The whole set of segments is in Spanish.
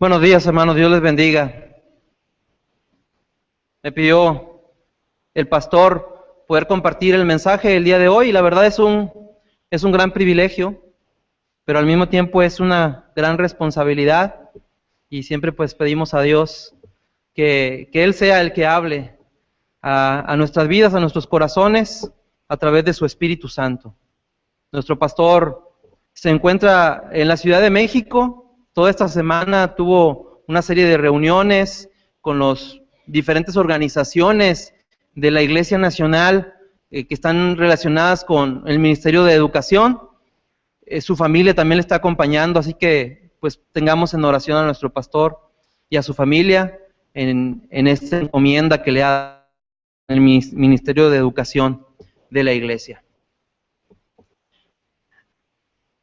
Buenos días, hermanos, Dios les bendiga. Me pidió el pastor poder compartir el mensaje el día de hoy y la verdad es un gran privilegio, pero al mismo tiempo es una gran responsabilidad y siempre pues pedimos a Dios que Él sea el que hable a nuestras vidas, a nuestros corazones, a través de su Espíritu Santo. Nuestro pastor se encuentra en la Ciudad de México. Toda esta semana tuvo una serie de reuniones con las diferentes organizaciones de la Iglesia Nacional que están relacionadas con el Ministerio de Educación. Su familia también le está acompañando, así que pues tengamos en oración a nuestro pastor y a su familia en esta encomienda que le ha el Ministerio de Educación de la Iglesia.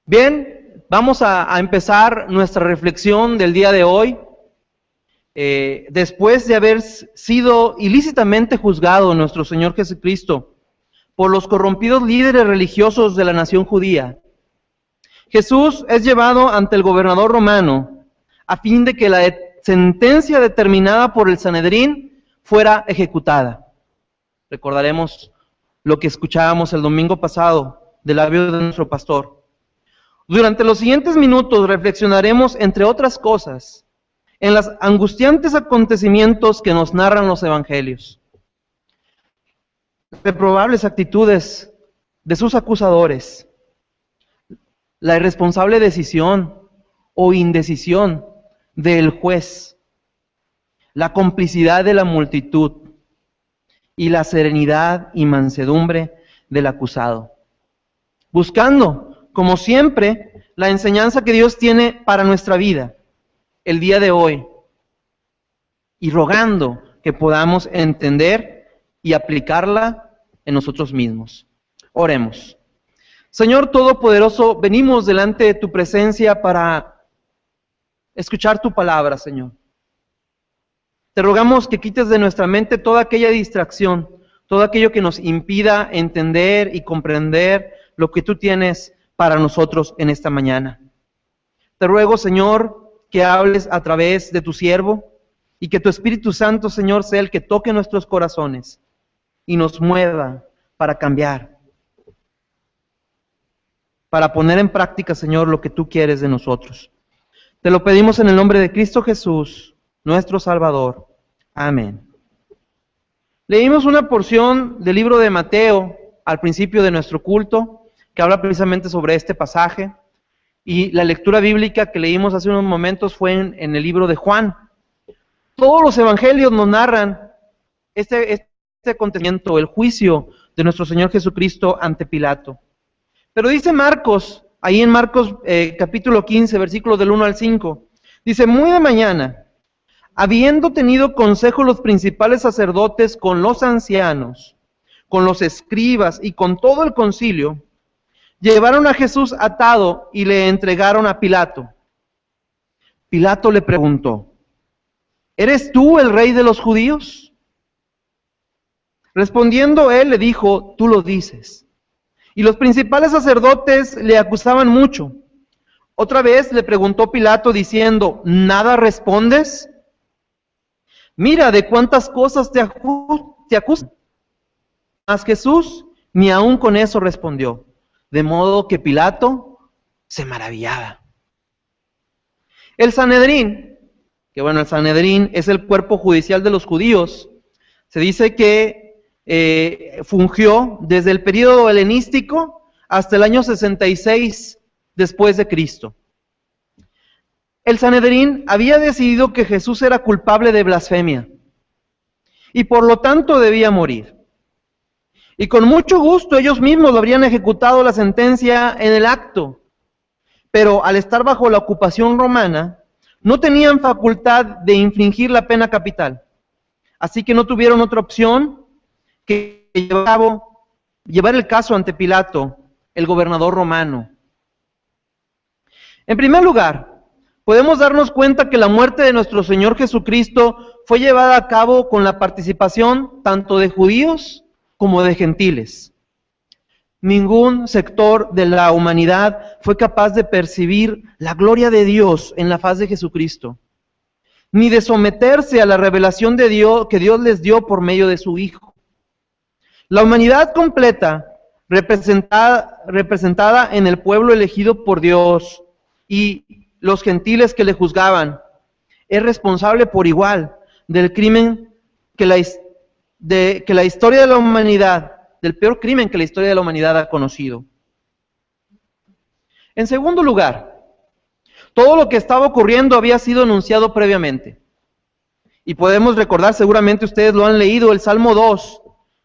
Bien, vamos a empezar nuestra reflexión del día de hoy. Después de haber sido ilícitamente juzgado nuestro Señor Jesucristo por los corrompidos líderes religiosos de la nación judía, Jesús es llevado ante el gobernador romano a fin de que la sentencia determinada por el Sanedrín fuera ejecutada. Recordaremos lo que escuchábamos el domingo pasado del labio de nuestro pastor. Durante los siguientes minutos reflexionaremos, entre otras cosas, en los angustiantes acontecimientos que nos narran los evangelios, reprobables actitudes de sus acusadores, la irresponsable decisión o indecisión del juez, la complicidad de la multitud y la serenidad y mansedumbre del acusado, buscando, como siempre, la enseñanza que Dios tiene para nuestra vida el día de hoy y rogando que podamos entender y aplicarla en nosotros mismos. Oremos. Señor Todopoderoso, venimos delante de tu presencia para escuchar tu palabra, Señor. Te rogamos que quites de nuestra mente toda aquella distracción, todo aquello que nos impida entender y comprender lo que tú tienes para nosotros en esta mañana. Te ruego, Señor, que hables a través de tu siervo y que tu Espíritu Santo, Señor, sea el que toque nuestros corazones y nos mueva para cambiar, para poner en práctica, Señor, lo que tú quieres de nosotros. Te lo pedimos en el nombre de Cristo Jesús, nuestro Salvador. Amén. Leímos una porción del libro de Mateo al principio de nuestro culto, que habla precisamente sobre este pasaje, y la lectura bíblica que leímos hace unos momentos fue en el libro de Juan. Todos los evangelios nos narran este acontecimiento, el juicio de nuestro Señor Jesucristo ante Pilato. Pero dice Marcos, ahí en Marcos capítulo 15, versículos del 1 al 5, dice: muy de mañana, habiendo tenido consejo los principales sacerdotes con los ancianos, con los escribas y con todo el concilio, llevaron a Jesús atado y le entregaron a Pilato. Pilato le preguntó: ¿eres tú el rey de los judíos? Respondiendo él le dijo: tú lo dices. Y los principales sacerdotes le acusaban mucho. Otra vez le preguntó Pilato diciendo: ¿nada respondes? Mira de cuántas cosas te acusan. Mas Jesús ni aun con eso respondió. De modo que Pilato se maravillaba. El Sanedrín, el Sanedrín es el cuerpo judicial de los judíos. Se dice que fungió desde el período helenístico hasta el año 66 después de Cristo. El Sanedrín había decidido que Jesús era culpable de blasfemia y por lo tanto debía morir. Y con mucho gusto ellos mismos lo habrían ejecutado la sentencia en el acto. Pero al estar bajo la ocupación romana, no tenían facultad de infringir la pena capital. Así que no tuvieron otra opción que llevar el caso ante Pilato, el gobernador romano. En primer lugar, podemos darnos cuenta que la muerte de nuestro Señor Jesucristo fue llevada a cabo con la participación tanto de judíos como de gentiles. Ningún sector de la humanidad fue capaz de percibir la gloria de Dios en la faz de Jesucristo. ni de someterse a la revelación de Dios que Dios les dio por medio de su Hijo. La humanidad completa, representada en el pueblo elegido por Dios y los gentiles que le juzgaban, es responsable por igual del crimen que la historia de la humanidad, del peor crimen que la historia de la humanidad ha conocido. En segundo lugar, todo lo que estaba ocurriendo había sido anunciado previamente. Y podemos recordar, seguramente ustedes lo han leído, el Salmo 2,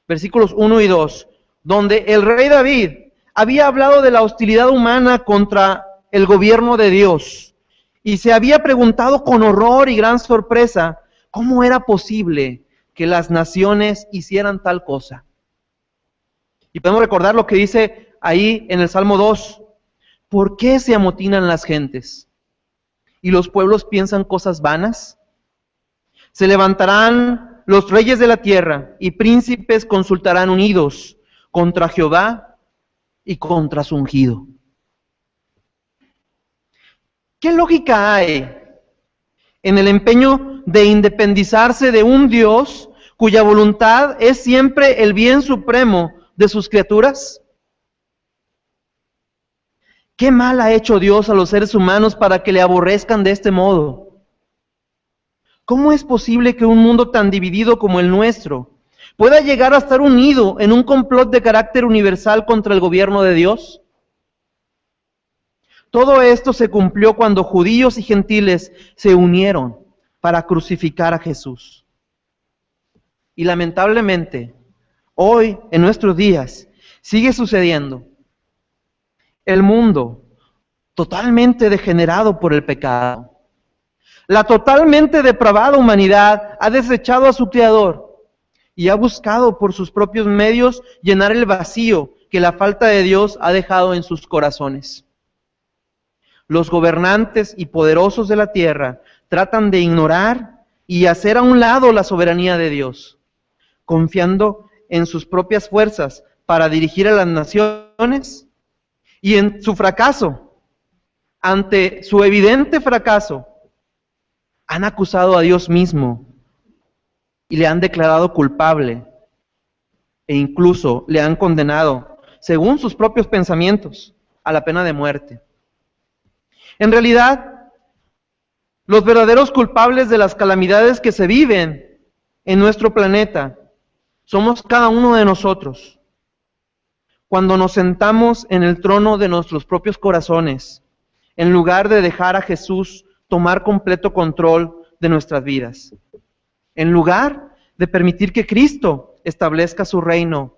versículos 1 y 2, donde el rey David había hablado de la hostilidad humana contra el gobierno de Dios. Y se había preguntado con horror y gran sorpresa, ¿cómo era posible que las naciones hicieran tal cosa? Y podemos recordar lo que dice ahí en el Salmo 2, ¿por qué se amotinan las gentes? ¿Y los pueblos piensan cosas vanas? Se levantarán los reyes de la tierra y príncipes consultarán unidos contra Jehová y contra su ungido. ¿Qué lógica hay en el empeño de independizarse de un Dios cuya voluntad es siempre el bien supremo de sus criaturas? ¿Qué mal ha hecho Dios a los seres humanos para que le aborrezcan de este modo? ¿Cómo es posible que un mundo tan dividido como el nuestro pueda llegar a estar unido en un complot de carácter universal contra el gobierno de Dios? Todo esto se cumplió cuando judíos y gentiles se unieron para crucificar a Jesús. Y lamentablemente, hoy, en nuestros días, sigue sucediendo. El mundo, totalmente degenerado por el pecado, la totalmente depravada humanidad ha desechado a su Creador y ha buscado por sus propios medios llenar el vacío que la falta de Dios ha dejado en sus corazones. Los gobernantes y poderosos de la tierra tratan de ignorar y hacer a un lado la soberanía de Dios, confiando en sus propias fuerzas para dirigir a las naciones, y en su fracaso, ante su evidente fracaso, han acusado a Dios mismo y le han declarado culpable e incluso le han condenado, según sus propios pensamientos, a la pena de muerte. En realidad, los verdaderos culpables de las calamidades que se viven en nuestro planeta somos cada uno de nosotros. Cuando nos sentamos en el trono de nuestros propios corazones, en lugar de dejar a Jesús tomar completo control de nuestras vidas, en lugar de permitir que Cristo establezca su reino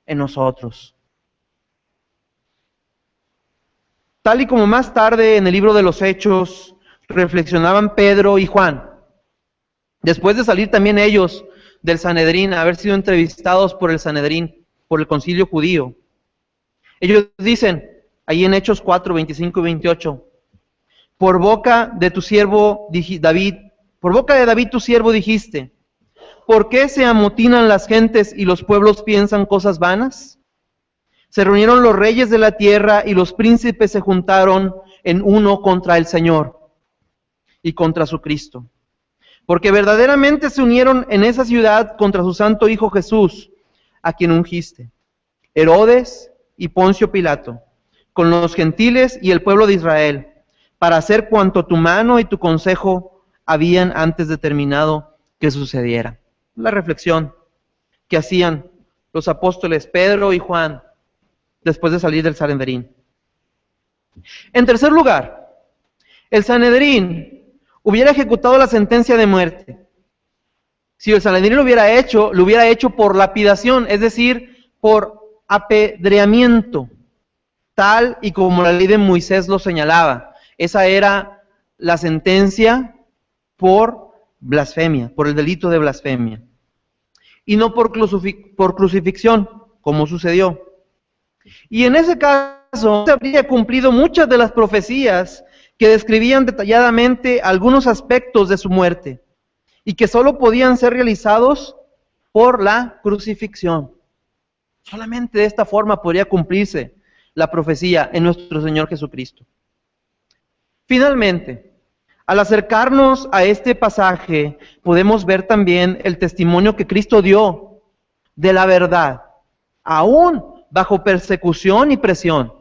en nosotros. Tal y como más tarde en el libro de los Hechos reflexionaban Pedro y Juan, después de salir también ellos del Sanedrín, haber sido entrevistados por el Sanedrín, por el concilio judío, ellos dicen, ahí en Hechos 4, 25 y 28, por boca de tu siervo David, por boca de David tu siervo dijiste, ¿por qué se amotinan las gentes y los pueblos piensan cosas vanas? Se reunieron los reyes de la tierra y los príncipes se juntaron en uno contra el Señor y contra su Cristo. Porque verdaderamente se unieron en esa ciudad contra su santo Hijo Jesús, a quien ungiste. Herodes y Poncio Pilato, con los gentiles y el pueblo de Israel, para hacer cuanto tu mano y tu consejo habían antes determinado que sucediera. La reflexión que hacían los apóstoles Pedro y Juan después de salir del Sanedrín. En tercer lugar, el Sanedrín hubiera ejecutado la sentencia de muerte. Si el Sanedrín lo hubiera hecho por lapidación, es decir, por apedreamiento, tal y como la ley de Moisés lo señalaba. Esa era la sentencia por blasfemia, por el delito de blasfemia. Y no por crucifixión, como sucedió. Y en ese caso se habría cumplido muchas de las profecías que describían detalladamente algunos aspectos de su muerte y que solo podían ser realizados por la crucifixión. Solamente de esta forma podría cumplirse la profecía en nuestro Señor Jesucristo. Finalmente, Al acercarnos a este pasaje, podemos ver también el testimonio que Cristo dio de la verdad, aún bajo persecución y presión.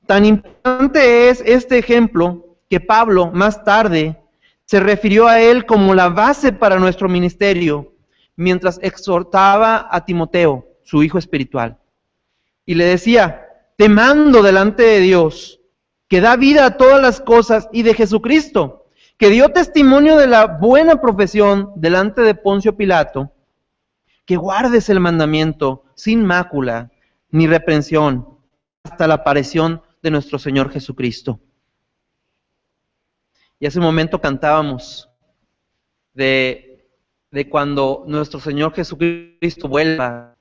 Tan importante es este ejemplo que Pablo más tarde se refirió a él como la base para nuestro ministerio, mientras exhortaba a Timoteo, su hijo espiritual. Y le decía: te mando delante de Dios, que da vida a todas las cosas, y de Jesucristo, que dio testimonio de la buena profesión delante de Poncio Pilato, que guardes el mandamiento sin mácula ni reprensión hasta la aparición de nuestro Señor Jesucristo. Y hace un momento cantábamos de cuando nuestro Señor Jesucristo vuelva.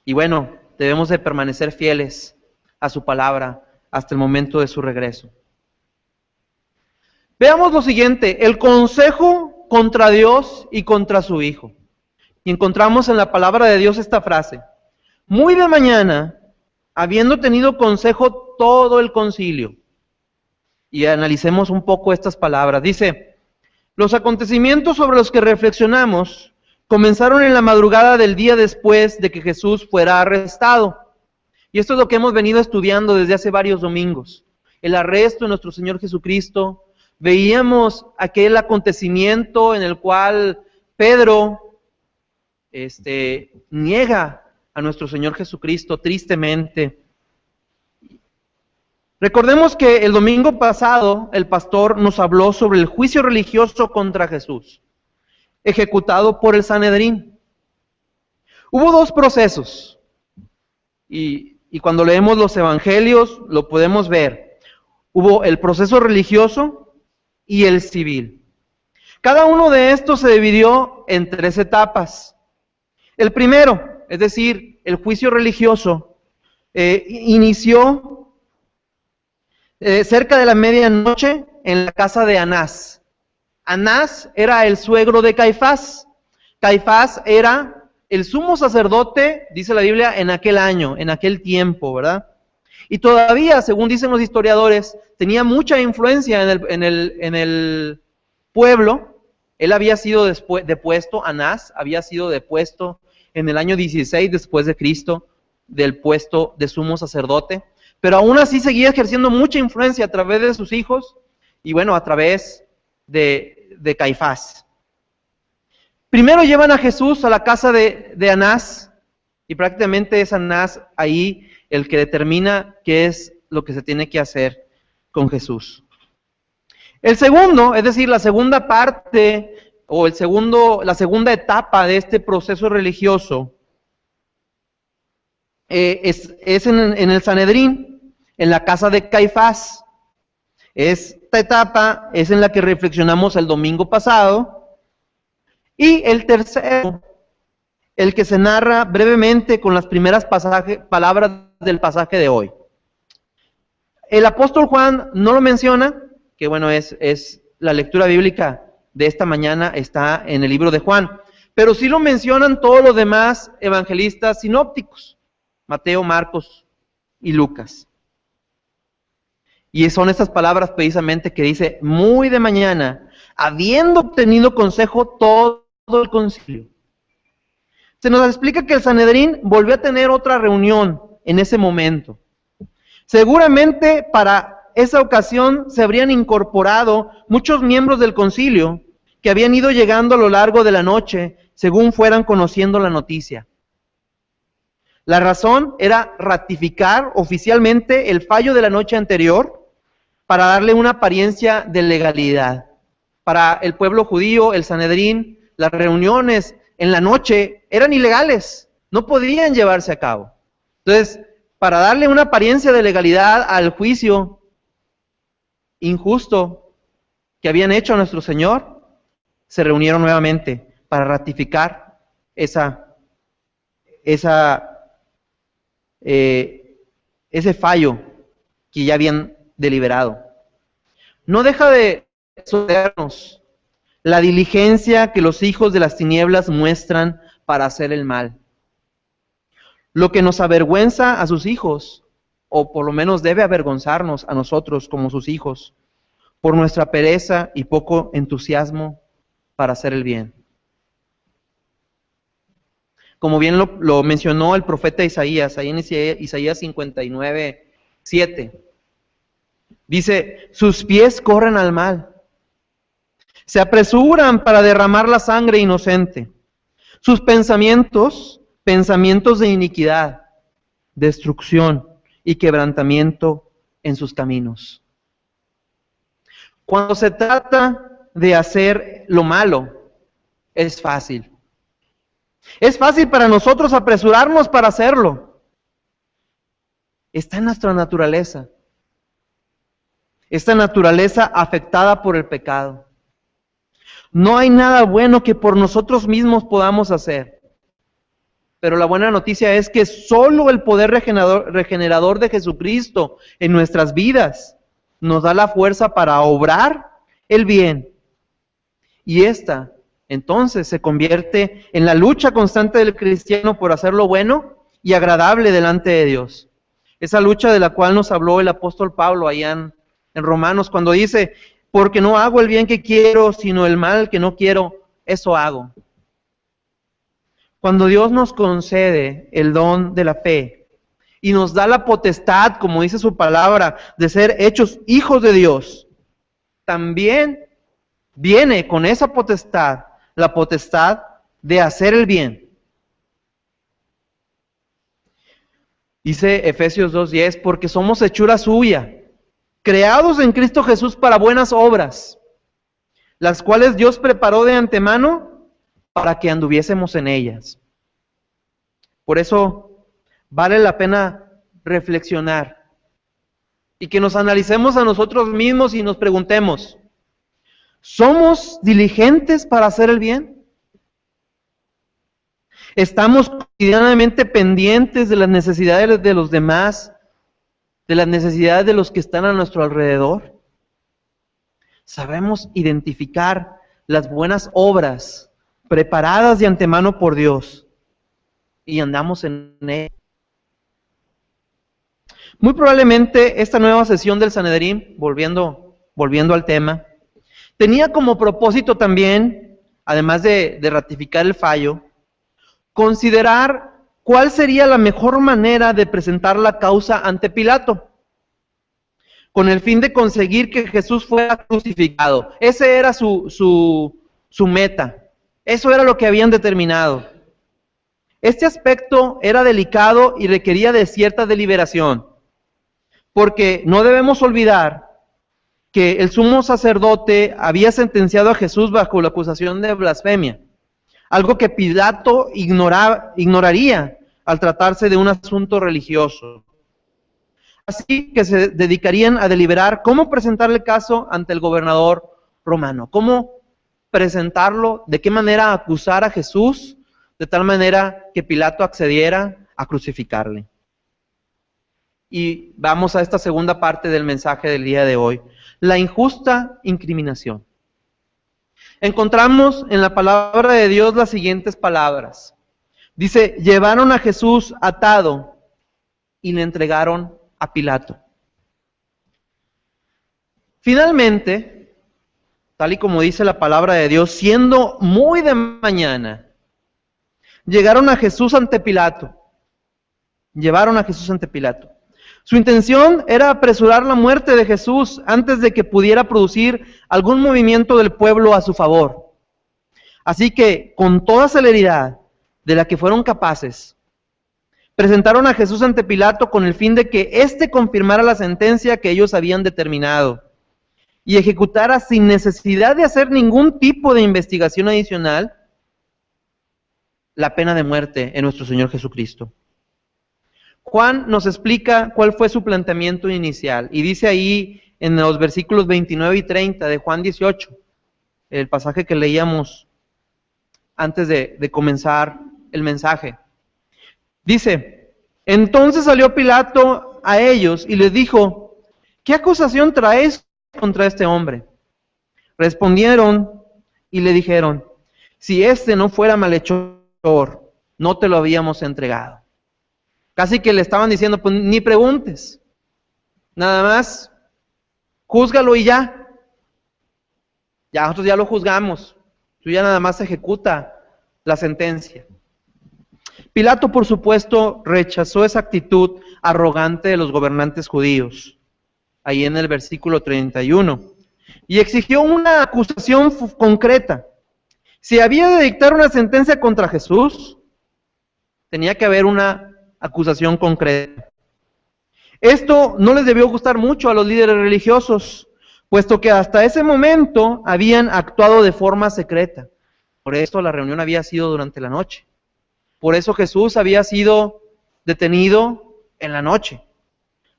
Y bueno, debemos de permanecer fieles a su palabra hasta el momento de su regreso. Veamos lo siguiente: el consejo contra Dios y contra su Hijo. Y encontramos en la palabra de Dios esta frase: muy de mañana, habiendo tenido consejo todo el concilio. Y analicemos un poco estas palabras. Dice: los acontecimientos sobre los que reflexionamos comenzaron en la madrugada del día después de que Jesús fuera arrestado. Y esto es lo que hemos venido estudiando desde hace varios domingos. El arresto de nuestro Señor Jesucristo. Veíamos aquel acontecimiento en el cual Pedro niega a nuestro Señor Jesucristo tristemente. Recordemos que el domingo pasado el pastor nos habló sobre el juicio religioso contra Jesús, ejecutado por el Sanedrín. Hubo dos procesos, y cuando leemos los evangelios lo podemos ver. Hubo el proceso religioso y el civil. Cada uno de estos se dividió en 3 etapas. El primero, es decir, el juicio religioso, inició cerca de la medianoche en la casa de Anás. Anás era el suegro de Caifás. Caifás era el sumo sacerdote, dice la Biblia, en aquel año, en aquel tiempo, ¿verdad? Y todavía, según dicen los historiadores, tenía mucha influencia en el pueblo. Él había sido depuesto, Anás había sido depuesto en el año 16 después de Cristo del puesto de sumo sacerdote, pero aún así seguía ejerciendo mucha influencia a través de sus hijos y bueno, a través de Caifás. Primero llevan a Jesús a la casa de Anás, y prácticamente es Anás ahí el que determina qué es lo que se tiene que hacer con Jesús. El segundo, es decir, la segunda parte o la segunda etapa de este proceso religioso es en el Sanedrín, en la casa de Caifás. Esta etapa es en la que reflexionamos el domingo pasado. Y el tercero, el que se narra brevemente con las primeras palabras del pasaje de hoy. El apóstol Juan no lo menciona, que bueno, es la lectura bíblica de esta mañana, está en el libro de Juan, pero sí lo mencionan todos los demás evangelistas sinópticos, Mateo, Marcos y Lucas. Y son estas palabras precisamente que dice: muy de mañana, habiendo obtenido consejo todo el concilio. Se nos explica que el Sanedrín volvió a tener otra reunión en ese momento. Seguramente para esa ocasión se habrían incorporado muchos miembros del concilio que habían ido llegando a lo largo de la noche según fueran conociendo la noticia. La razón era ratificar oficialmente el fallo de la noche anterior para darle una apariencia de legalidad. Para el pueblo judío, el Sanedrín, las reuniones en la noche eran ilegales, no podían llevarse a cabo. Entonces, para darle una apariencia de legalidad al juicio injusto que habían hecho a nuestro Señor, se reunieron nuevamente para ratificar ese fallo que ya habían deliberado. No deja de sorprendernos la diligencia que los hijos de las tinieblas muestran para hacer el mal. Lo que nos avergüenza a sus hijos, o por lo menos debe avergonzarnos a nosotros como sus hijos, por nuestra pereza y poco entusiasmo para hacer el bien. Como bien lo mencionó el profeta Isaías, ahí en Isaías 59:7. Dice, sus pies corren al mal, se apresuran para derramar la sangre inocente. Sus pensamientos de iniquidad, destrucción y quebrantamiento en sus caminos. Cuando se trata de hacer lo malo, es fácil. Es fácil para nosotros apresurarnos para hacerlo. Está en nuestra naturaleza. Esta naturaleza afectada por el pecado. No hay nada bueno que por nosotros mismos podamos hacer. Pero la buena noticia es que solo el poder regenerador de Jesucristo en nuestras vidas nos da la fuerza para obrar el bien. Y esta, entonces, se convierte en la lucha constante del cristiano por hacer lo bueno y agradable delante de Dios. Esa lucha de la cual nos habló el apóstol Pablo allá en Romanos, cuando dice, porque no hago el bien que quiero, sino el mal que no quiero, eso hago. Cuando Dios nos concede el don de la fe y nos da la potestad, como dice su palabra, de ser hechos hijos de Dios, también viene con esa potestad, la potestad de hacer el bien. Dice Efesios 2:10, porque somos hechura suya, creados en Cristo Jesús para buenas obras, las cuales Dios preparó de antemano para que anduviésemos en ellas. Por eso vale la pena reflexionar y que nos analicemos a nosotros mismos y nos preguntemos, ¿somos diligentes para hacer el bien? ¿Estamos cotidianamente pendientes de las necesidades de los demás, de las necesidades de los que están a nuestro alrededor? ¿Sabemos identificar las buenas obras preparadas de antemano por Dios y andamos en él? Muy probablemente esta nueva sesión del Sanedrín, volviendo al tema, tenía como propósito también, además de ratificar el fallo, considerar cuál sería la mejor manera de presentar la causa ante Pilato, con el fin de conseguir que Jesús fuera crucificado. Ese era su meta. Eso era lo que habían determinado. Este aspecto era delicado y requería de cierta deliberación, porque no debemos olvidar que el sumo sacerdote había sentenciado a Jesús bajo la acusación de blasfemia, algo que Pilato ignoraría al tratarse de un asunto religioso. Así que se dedicarían a deliberar cómo presentar el caso ante el gobernador romano, cómo presentarlo, de qué manera acusar a Jesús, de tal manera que Pilato accediera a crucificarle. Y vamos a esta segunda parte del mensaje del día de hoy, la injusta incriminación. Encontramos en la palabra de Dios las siguientes palabras. Dice, llevaron a Jesús atado y le entregaron a Pilato. Finalmente, tal y como dice la palabra de Dios, siendo muy de mañana, llegaron a Jesús ante Pilato. Llevaron a Jesús ante Pilato. Su intención era apresurar la muerte de Jesús antes de que pudiera producir algún movimiento del pueblo a su favor. Así que, con toda celeridad de la que fueron capaces, presentaron a Jesús ante Pilato con el fin de que éste confirmara la sentencia que ellos habían determinado y ejecutara sin necesidad de hacer ningún tipo de investigación adicional la pena de muerte en nuestro Señor Jesucristo. Juan nos explica cuál fue su planteamiento inicial y dice ahí en los versículos 29 y 30 de Juan 18, el pasaje que leíamos antes de comenzar el mensaje. Dice, entonces salió Pilato a ellos y les dijo, ¿qué acusación traes contra este hombre? Respondieron y le dijeron, si este no fuera malhechor, no te lo habíamos entregado. Casi que le estaban diciendo, pues ni preguntes, Nada más, júzgalo y ya. Ya nosotros ya lo juzgamos. Tú ya nada más ejecuta la sentencia. Pilato, por supuesto, rechazó esa actitud arrogante de los gobernantes judíos, ahí en el versículo 31, y exigió una acusación concreta. Si había de dictar una sentencia contra Jesús, tenía que haber una acusación concreta. Esto no les debió gustar mucho a los líderes religiosos, puesto que hasta ese momento habían actuado de forma secreta. Por eso la reunión había sido durante la noche. Por eso Jesús había sido detenido en la noche,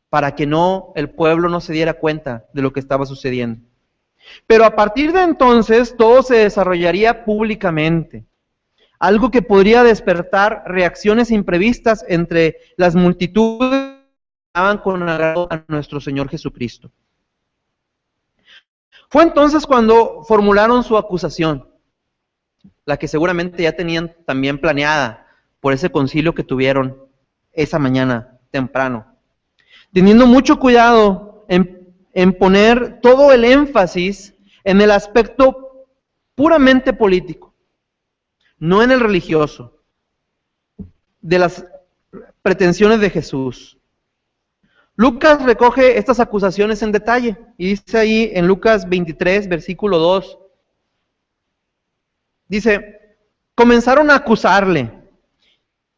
para que el pueblo no se diera cuenta de lo que estaba sucediendo. Pero a partir de entonces todo se desarrollaría públicamente, algo que podría despertar reacciones imprevistas entre las multitudes que estaban con agrado a nuestro Señor Jesucristo. Fue entonces cuando formularon su acusación, la que seguramente ya tenían también planeada por ese concilio que tuvieron esa mañana temprano, teniendo mucho cuidado en poner todo el énfasis en el aspecto puramente político, no en el religioso, de las pretensiones de Jesús. Lucas recoge estas acusaciones en detalle y dice ahí en Lucas 23, versículo 2, dice, comenzaron a acusarle,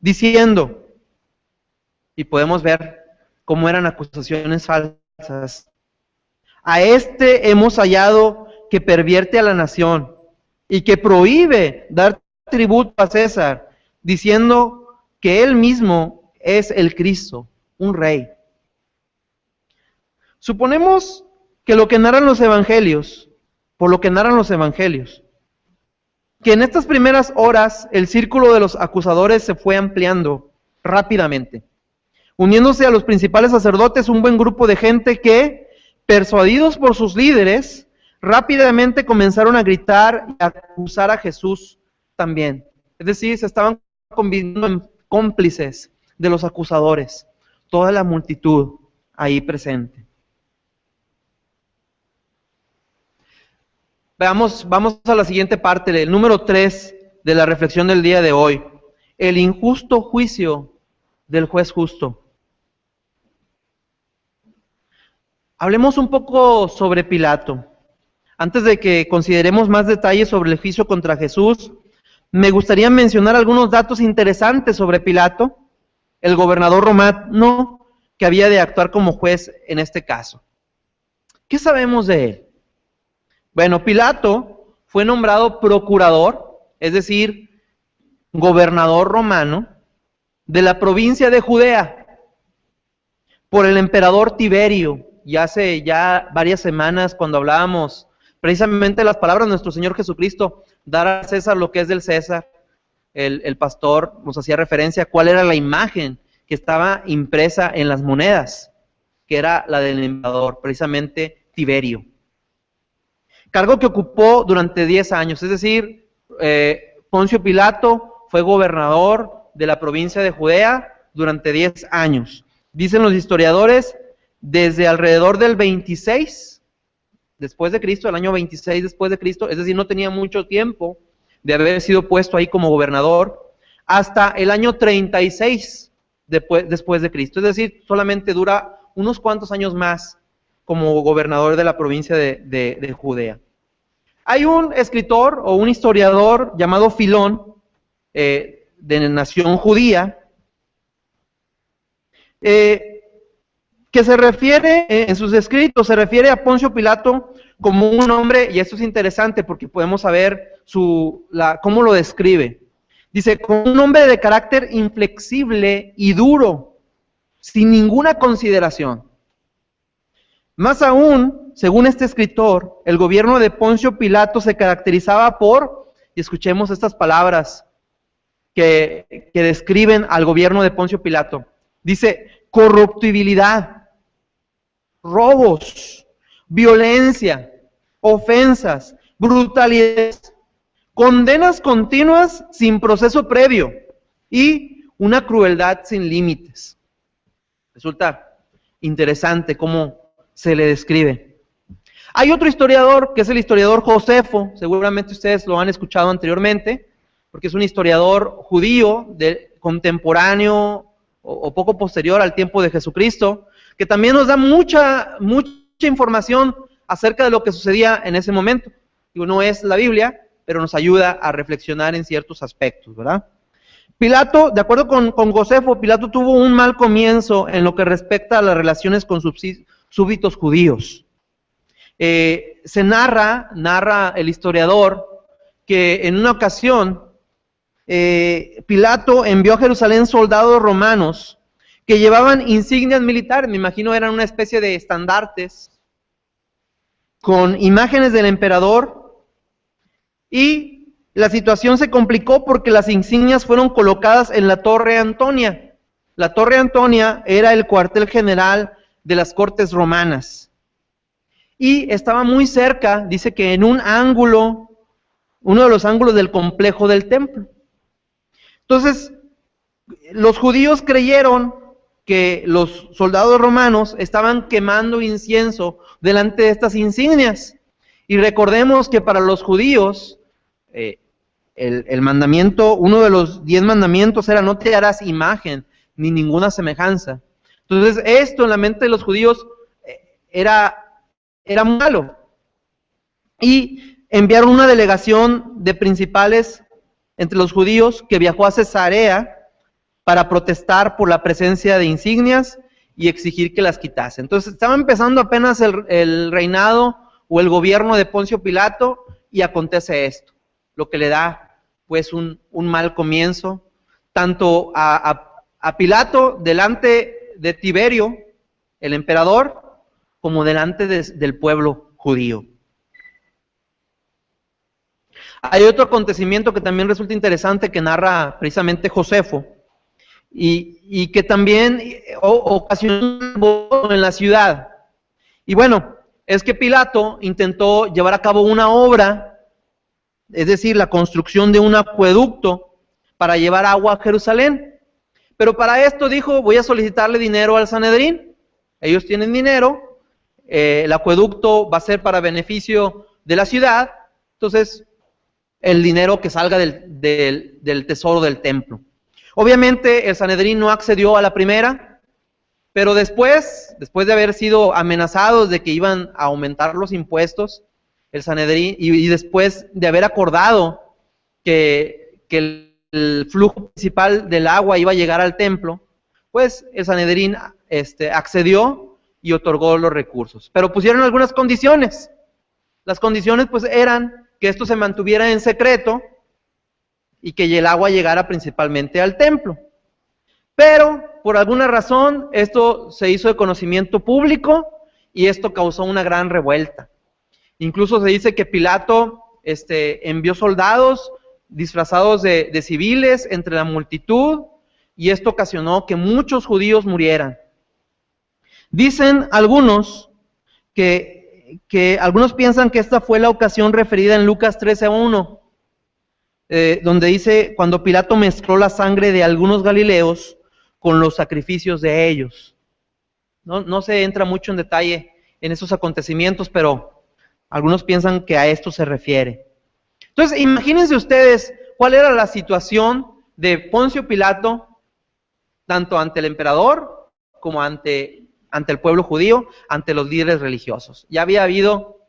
diciendo, y podemos ver cómo eran acusaciones falsas, a este hemos hallado que pervierte a la nación y que prohíbe dar tributo a César, diciendo que él mismo es el Cristo, un rey. Suponemos que lo que narran los evangelios, por lo que narran los evangelios, que en estas primeras horas el círculo de los acusadores se fue ampliando rápidamente, uniéndose a los principales sacerdotes un buen grupo de gente que, persuadidos por sus líderes, rápidamente comenzaron a gritar y a acusar a Jesús también. Es decir, se estaban convirtiendo en cómplices de los acusadores, toda la multitud ahí presente. Vamos a la siguiente parte, el número 3 de la reflexión del día de hoy. El injusto juicio del juez justo. Hablemos un poco sobre Pilato. Antes de que consideremos más detalles sobre el juicio contra Jesús, me gustaría mencionar algunos datos interesantes sobre Pilato, el gobernador romano que había de actuar como juez en este caso. ¿Qué sabemos de él? Bueno, Pilato fue nombrado procurador, es decir, gobernador romano, de la provincia de Judea, por el emperador Tiberio. Y hace ya varias semanas, cuando hablábamos precisamente de las palabras de nuestro Señor Jesucristo, dar a César lo que es del César, el pastor nos hacía referencia a cuál era la imagen que estaba impresa en las monedas, que era la del emperador, precisamente Tiberio. Cargo que ocupó durante 10 años, es decir, Poncio Pilato fue gobernador de la provincia de Judea durante 10 años. Dicen los historiadores, desde alrededor del 26 después de Cristo, el año 26 después de Cristo, es decir, no tenía mucho tiempo de haber sido puesto ahí como gobernador, hasta el año 36 después de Cristo, es decir, solamente dura unos cuantos años más como gobernador de la provincia de Judea. Hay un escritor o un historiador llamado Filón, de nación judía, que se refiere, en sus escritos, se refiere a Poncio Pilato como un hombre, y esto es interesante porque podemos saber cómo lo describe. Dice, como un hombre de carácter inflexible y duro, sin ninguna consideración. Más aún, según este escritor, el gobierno de Poncio Pilato se caracterizaba por, y escuchemos estas palabras que describen al gobierno de Poncio Pilato. Dice, corruptibilidad, robos, violencia, ofensas, brutalidad, condenas continuas sin proceso previo y una crueldad sin límites. Resulta interesante cómo se le describe. Hay otro historiador, que es el historiador Josefo, seguramente ustedes lo han escuchado anteriormente, porque es un historiador judío contemporáneo o poco posterior al tiempo de Jesucristo, que también nos da mucha información acerca de lo que sucedía en ese momento. Digo, no es la Biblia, pero nos ayuda a reflexionar en ciertos aspectos, ¿verdad? Pilato, de acuerdo con Josefo, Pilato tuvo un mal comienzo en lo que respecta a las relaciones con súbditos judíos. Se narra el historiador, que en una ocasión Pilato envió a Jerusalén soldados romanos que llevaban insignias militares, me imagino eran una especie de estandartes, con imágenes del emperador, y la situación se complicó porque las insignias fueron colocadas en la Torre Antonia. La Torre Antonia era el cuartel general de las cortes romanas. Y estaba muy cerca, dice que en un ángulo, uno de los ángulos del complejo del templo. Entonces, los judíos creyeron que los soldados romanos estaban quemando incienso delante de estas insignias. Y recordemos que para los judíos, el mandamiento, uno de los 10 mandamientos era: no te harás imagen ni ninguna semejanza. Entonces, esto en la mente de los judíos era malo. Y enviaron una delegación de principales entre los judíos que viajó a Cesarea para protestar por la presencia de insignias y exigir que las quitase. Entonces estaba empezando apenas el reinado o el gobierno de Poncio Pilato, y acontece esto, lo que le da pues un mal comienzo, tanto a Pilato delante de Tiberio, el emperador, como delante del pueblo judío. Hay otro acontecimiento que también resulta interesante, que narra precisamente Josefo, y que también ocasionó en la ciudad. Y bueno, es que Pilato intentó llevar a cabo una obra, es decir, la construcción de un acueducto para llevar agua a Jerusalén. Pero para esto dijo: voy a solicitarle dinero al Sanedrín. Ellos tienen dinero, el acueducto va a ser para beneficio de la ciudad, entonces el dinero que salga del tesoro del templo. Obviamente el Sanedrín no accedió a la primera, pero después de haber sido amenazados de que iban a aumentar los impuestos, el Sanedrín, y después de haber acordado que el flujo principal del agua iba a llegar al templo, pues el Sanedrín accedió y otorgó los recursos. Pero pusieron algunas condiciones. Las condiciones pues eran que esto se mantuviera en secreto y que el agua llegara principalmente al templo. Pero por alguna razón esto se hizo de conocimiento público y esto causó una gran revuelta. Incluso se dice que Pilato envió soldados disfrazados de civiles entre la multitud, y esto ocasionó que muchos judíos murieran. Dicen algunos que algunos piensan que esta fue la ocasión referida en Lucas 13:1, donde dice: cuando Pilato mezcló la sangre de algunos galileos con los sacrificios de ellos. No se entra mucho en detalle en esos acontecimientos, pero algunos piensan que a esto se refiere. Entonces, imagínense ustedes cuál era la situación de Poncio Pilato, tanto ante el emperador como ante el pueblo judío, ante los líderes religiosos. Ya había habido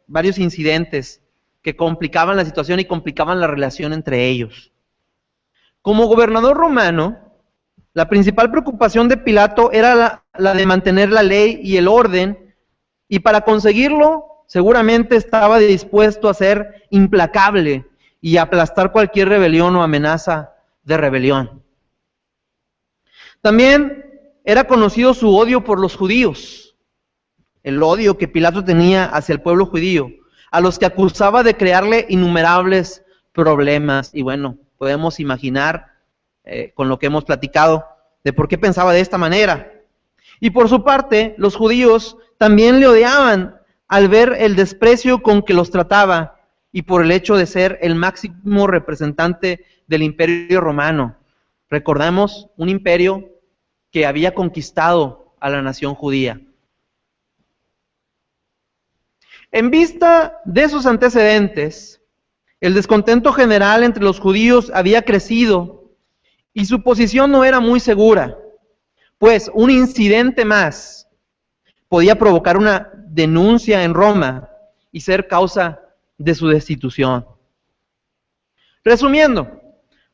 varios incidentes que complicaban la situación y complicaban la relación entre ellos. Como gobernador romano, la principal preocupación de Pilato era la de mantener la ley y el orden, y para conseguirlo seguramente estaba dispuesto a ser implacable y aplastar cualquier rebelión o amenaza de rebelión. También era conocido su odio por los judíos, el odio que Pilato tenía hacia el pueblo judío, a los que acusaba de crearle innumerables problemas. Y bueno, podemos imaginar con lo que hemos platicado de por qué pensaba de esta manera. Y por su parte, los judíos también le odiaban al ver el desprecio con que los trataba, y por el hecho de ser el máximo representante del imperio romano. Recordamos, un imperio que había conquistado a la nación judía. En vista de esos antecedentes, el descontento general entre los judíos había crecido y su posición no era muy segura, pues un incidente más podía provocar una denuncia en Roma y ser causa de su destitución. Resumiendo,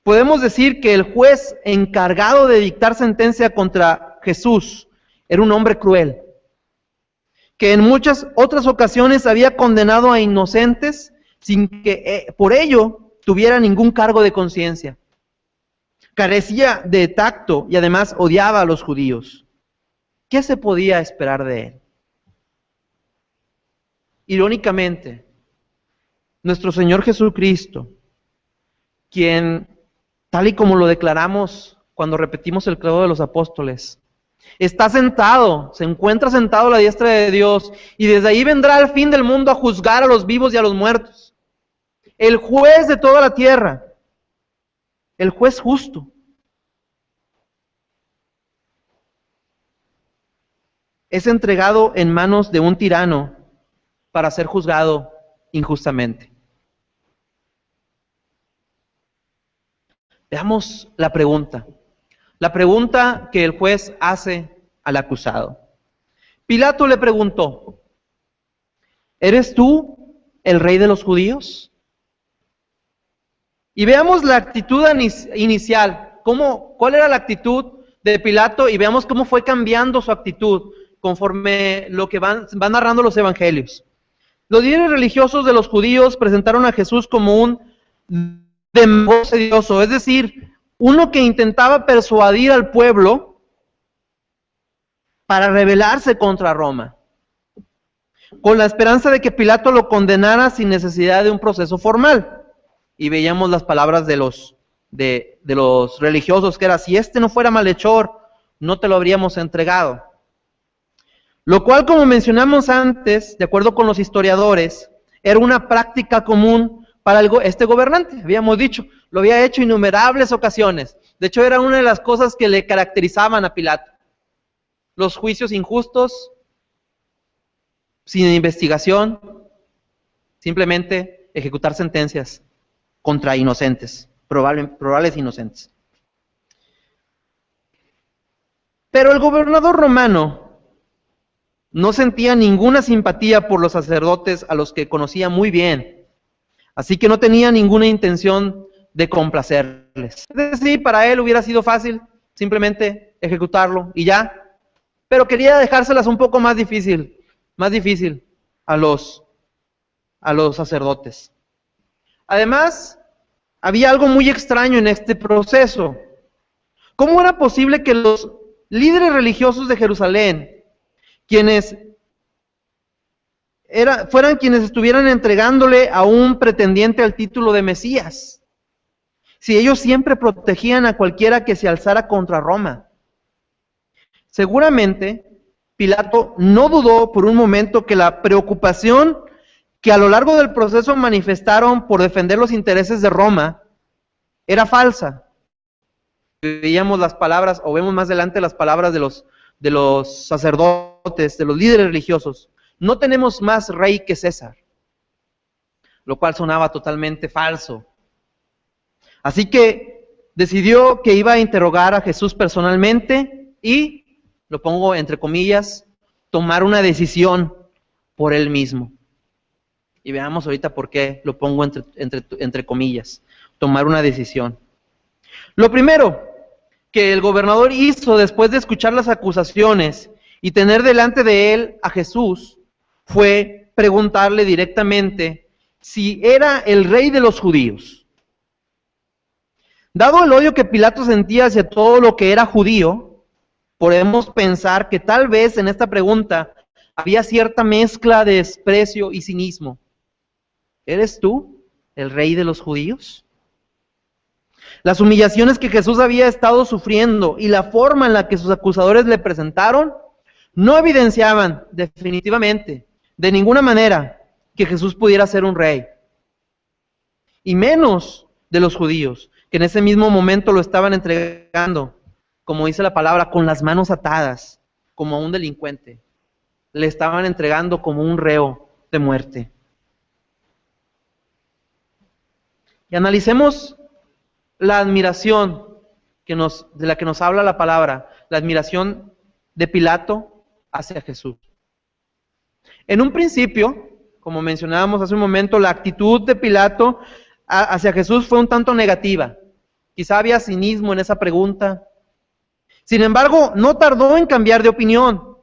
podemos decir que el juez encargado de dictar sentencia contra Jesús era un hombre cruel, que en muchas otras ocasiones había condenado a inocentes sin que por ello tuviera ningún cargo de conciencia. Carecía de tacto y además odiaba a los judíos. ¿Qué se podía esperar de él? Irónicamente, nuestro Señor Jesucristo, quien, tal y como lo declaramos cuando repetimos el credo de los apóstoles, está sentado, se encuentra sentado a la diestra de Dios, y desde ahí vendrá al fin del mundo a juzgar a los vivos y a los muertos. El juez de toda la tierra, el juez justo. Es entregado en manos de un tirano para ser juzgado injustamente. Veamos la pregunta que el juez hace al acusado. Pilato le preguntó: ¿eres tú el rey de los judíos? Y veamos la actitud inicial, cuál era la actitud de Pilato, y veamos cómo fue cambiando su actitud conforme lo que van narrando los evangelios. Los líderes religiosos de los judíos presentaron a Jesús como un demagogo sedioso, es decir, uno que intentaba persuadir al pueblo para rebelarse contra Roma, con la esperanza de que Pilato lo condenara sin necesidad de un proceso formal. Y veíamos las palabras de los religiosos, que era: si este no fuera malhechor, no te lo habríamos entregado. Lo cual, como mencionamos antes, de acuerdo con los historiadores, era una práctica común para este gobernante. Habíamos dicho, lo había hecho innumerables ocasiones. De hecho, era una de las cosas que le caracterizaban a Pilato: los juicios injustos, sin investigación, simplemente ejecutar sentencias contra inocentes, probables inocentes. Pero el gobernador romano no sentía ninguna simpatía por los sacerdotes, a los que conocía muy bien, así que no tenía ninguna intención de complacerles. Es decir, para él hubiera sido fácil simplemente ejecutarlo y ya, pero quería dejárselas un poco más difícil a los sacerdotes. Además, había algo muy extraño en este proceso. ¿Cómo era posible que los líderes religiosos de Jerusalén, fueran quienes estuvieran entregándole a un pretendiente al título de Mesías, si ellos siempre protegían a cualquiera que se alzara contra Roma? Seguramente Pilato no dudó por un momento que la preocupación que a lo largo del proceso manifestaron por defender los intereses de Roma era falsa. Veíamos las palabras, o vemos más adelante las palabras de los sacerdotes, de los líderes religiosos: no tenemos más rey que César, lo cual sonaba totalmente falso. Así que decidió que iba a interrogar a Jesús personalmente y, lo pongo entre comillas, tomar una decisión por él mismo. Y veamos ahorita por qué lo pongo entre comillas, tomar una decisión. Lo primero que el gobernador hizo después de escuchar las acusaciones y tener delante de él a Jesús fue preguntarle directamente si era el rey de los judíos. Dado el odio que Pilato sentía hacia todo lo que era judío, podemos pensar que tal vez en esta pregunta había cierta mezcla de desprecio y cinismo. ¿Eres tú el rey de los judíos? Las humillaciones que Jesús había estado sufriendo y la forma en la que sus acusadores le presentaron no evidenciaban definitivamente, de ninguna manera, que Jesús pudiera ser un rey. Y menos de los judíos, que en ese mismo momento lo estaban entregando como dice la palabra, con las manos atadas, como a un delincuente. Le estaban entregando como un reo de muerte. Y analicemos la admiración de la que nos habla la palabra, la admiración de Pilato hacia Jesús. En un principio, como mencionábamos hace un momento, la actitud de Pilato hacia Jesús fue un tanto negativa. Quizá había cinismo en esa pregunta. Sin embargo, no tardó en cambiar de opinión,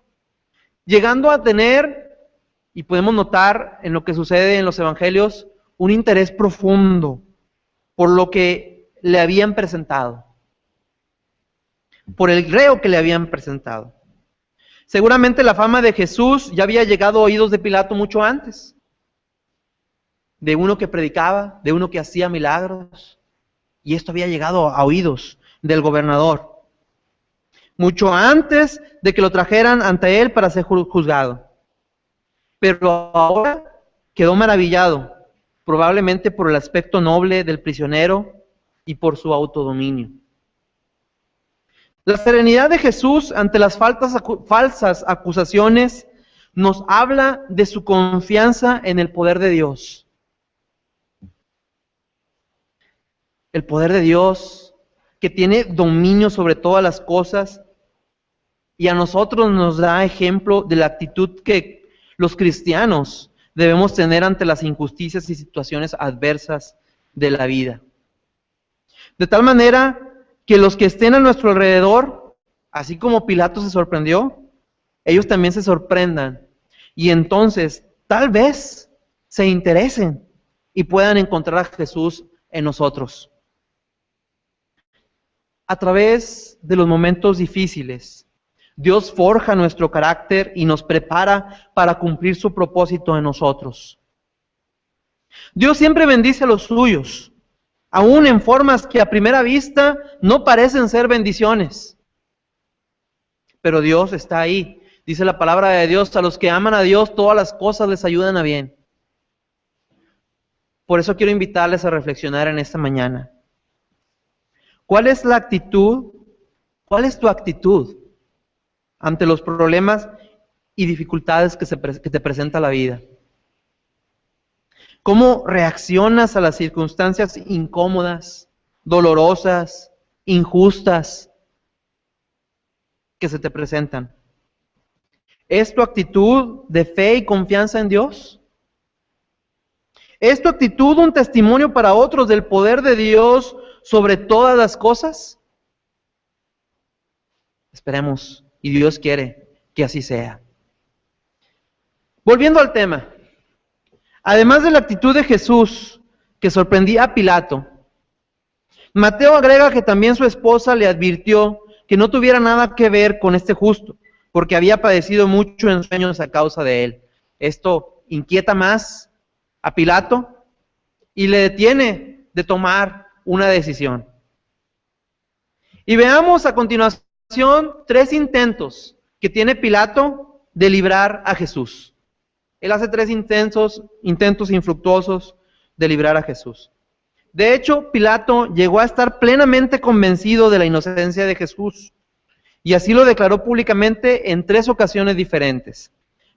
llegando a tener, y podemos notar en lo que sucede en los evangelios, un interés profundo por lo que le habían presentado, por el reo que le habían presentado. Seguramente la fama de Jesús ya había llegado a oídos de Pilato mucho antes, de uno que predicaba, de uno que hacía milagros, y esto había llegado a oídos del gobernador, mucho antes de que lo trajeran ante él para ser juzgado. Pero ahora quedó maravillado, probablemente por el aspecto noble del prisionero y por su autodominio. La serenidad de Jesús ante las falsas acusaciones nos habla de su confianza en el poder de Dios. El poder de Dios que tiene dominio sobre todas las cosas, y a nosotros nos da ejemplo de la actitud que los cristianos debemos tener ante las injusticias y situaciones adversas de la vida. De tal manera que los que estén a nuestro alrededor, así como Pilato se sorprendió, ellos también se sorprendan. Y entonces, tal vez, se interesen y puedan encontrar a Jesús en nosotros. A través de los momentos difíciles, Dios forja nuestro carácter y nos prepara para cumplir su propósito en nosotros. Dios siempre bendice a los suyos, aún en formas que a primera vista no parecen ser bendiciones. Pero Dios está ahí. Dice la palabra de Dios, a los que aman a Dios, todas las cosas les ayudan a bien. Por eso quiero invitarles a reflexionar en esta mañana. ¿Cuál es la actitud? ¿Cuál es tu actitud ante los problemas y dificultades que te presenta la vida? ¿Cómo reaccionas a las circunstancias incómodas, dolorosas, injustas que se te presentan? ¿Es tu actitud de fe y confianza en Dios? ¿Es tu actitud un testimonio para otros del poder de Dios sobre todas las cosas? Esperemos, y Dios quiere que así sea. Volviendo al tema, además de la actitud de Jesús que sorprendía a Pilato, Mateo agrega que también su esposa le advirtió que no tuviera nada que ver con este justo, porque había padecido mucho en sueños a causa de él. Esto inquieta más a Pilato y le detiene de tomar una decisión. Y veamos a continuación 3 intentos que tiene Pilato de librar a Jesús. Él hace 3 intentos infructuosos de librar a Jesús. De hecho, Pilato llegó a estar plenamente convencido de la inocencia de Jesús, y así lo declaró públicamente en 3 ocasiones diferentes.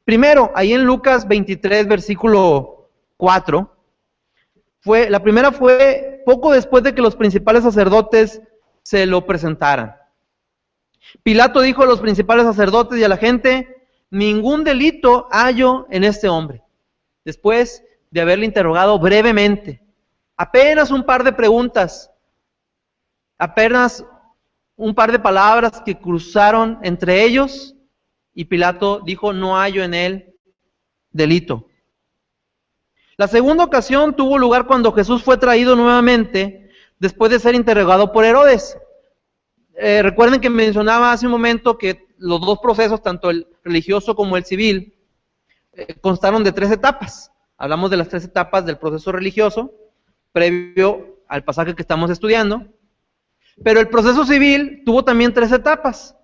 Primero, ahí en Lucas 23, versículo 4, la primera fue poco después de que los principales sacerdotes se lo presentaran. Pilato dijo a los principales sacerdotes y a la gente: ningún delito hallo en este hombre. Después de haberle interrogado brevemente, apenas un par de preguntas, apenas un par de palabras que cruzaron entre ellos, y Pilato dijo: no hallo en él delito. La segunda ocasión tuvo lugar cuando Jesús fue traído nuevamente después de ser interrogado por Herodes. Recuerden que mencionaba hace un momento que los 2 procesos, tanto el religioso como el civil, constaron de 3 etapas. Hablamos de las 3 etapas del proceso religioso, previo al pasaje que estamos estudiando. Pero el proceso civil tuvo también 3 etapas.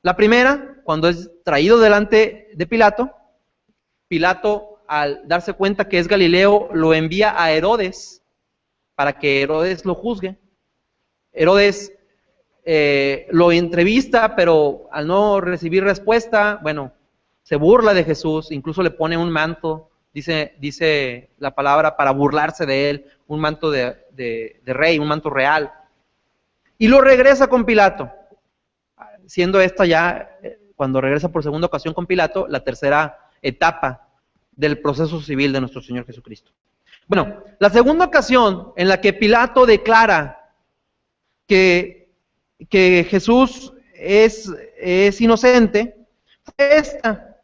La primera, cuando es traído delante de Pilato, Pilato, al darse cuenta que es Galileo, lo envía a Herodes para que Herodes lo juzgue. Herodes lo entrevista, pero al no recibir respuesta, bueno, se burla de Jesús, incluso le pone un manto, dice la palabra, para burlarse de él, un manto de rey, un manto real. Y lo regresa con Pilato, siendo esta ya, cuando regresa por segunda ocasión con Pilato, la tercera etapa del proceso civil de nuestro Señor Jesucristo. Bueno, la segunda ocasión en la que Pilato declara que Jesús es inocente, fue esta.